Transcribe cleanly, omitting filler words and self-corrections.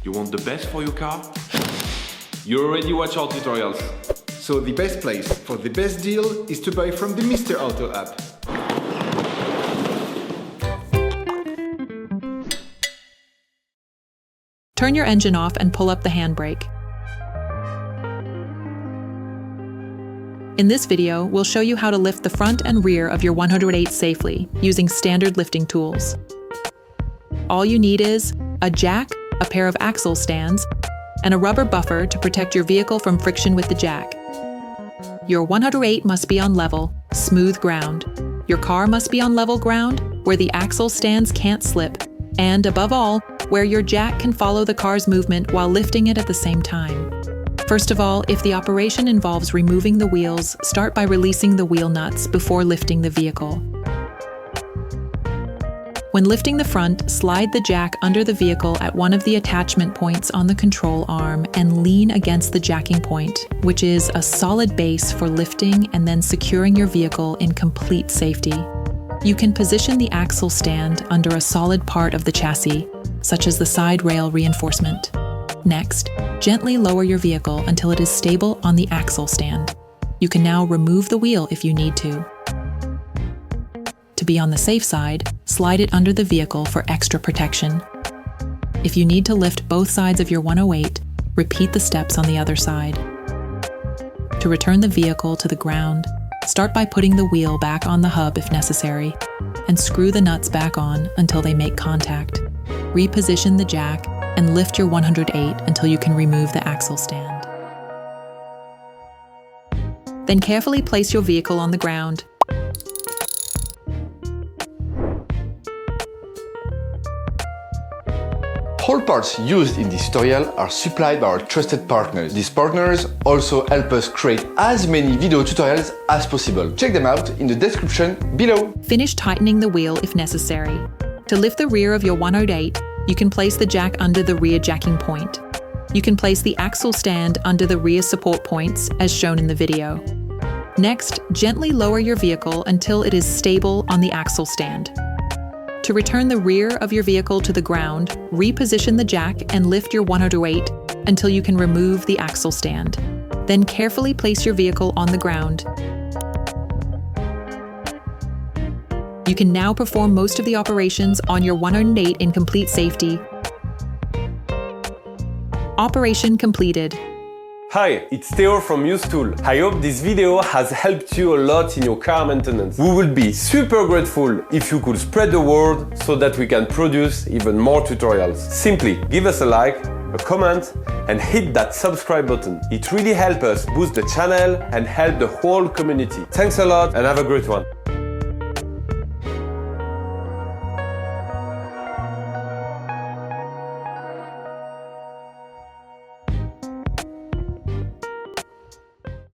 You want the best for your car? You already watch our tutorials. So the best place for the best deal is to buy from the Mr. Auto app. Turn your engine off and pull up the handbrake. In this video, we'll show you how to lift the front and rear of your 108 safely using standard lifting tools. All you need is a jack, a pair of axle stands, and a rubber buffer to protect your vehicle from friction with the jack. Your 108 must be on level, smooth ground. Your car must be on level ground, where the axle stands can't slip, and above all, where your jack can follow the car's movement while lifting it at the same time. First of all, if the operation involves removing the wheels, start by releasing the wheel nuts before lifting the vehicle. When lifting the front, slide the jack under the vehicle at one of the attachment points on the control arm and lean against the jacking point, which is a solid base for lifting and then securing your vehicle in complete safety. You can position the axle stand under a solid part of the chassis, such as the side rail reinforcement. Next, gently lower your vehicle until it is stable on the axle stand. You can now remove the wheel if you need to. To be on the safe side, slide it under the vehicle for extra protection. If you need to lift both sides of your 108, repeat the steps on the other side. To return the vehicle to the ground, start by putting the wheel back on the hub if necessary, and screw the nuts back on until they make contact. Reposition the jack and lift your 108 until you can remove the axle stand. Then carefully place your vehicle on the ground. All parts used in this tutorial are supplied by our trusted partners. These partners also help us create as many video tutorials as possible. Check them out in the description below. Finish tightening the wheel if necessary. To lift the rear of your 108, you can place the jack under the rear jacking point. You can place the axle stand under the rear support points, as shown in the video. Next, gently lower your vehicle until it is stable on the axle stand. To return the rear of your vehicle to the ground, reposition the jack and lift your 108 until you can remove the axle stand. Then carefully place your vehicle on the ground. You can now perform most of the operations on your 108 in complete safety. Operation completed. Hi, it's Theo from Usetool. I hope this video has helped you a lot in your car maintenance. We would be super grateful if you could spread the word so that we can produce even more tutorials. Simply give us a like, a comment, and hit that subscribe button. It really helps us boost the channel and help the whole community. Thanks a lot and have a great one.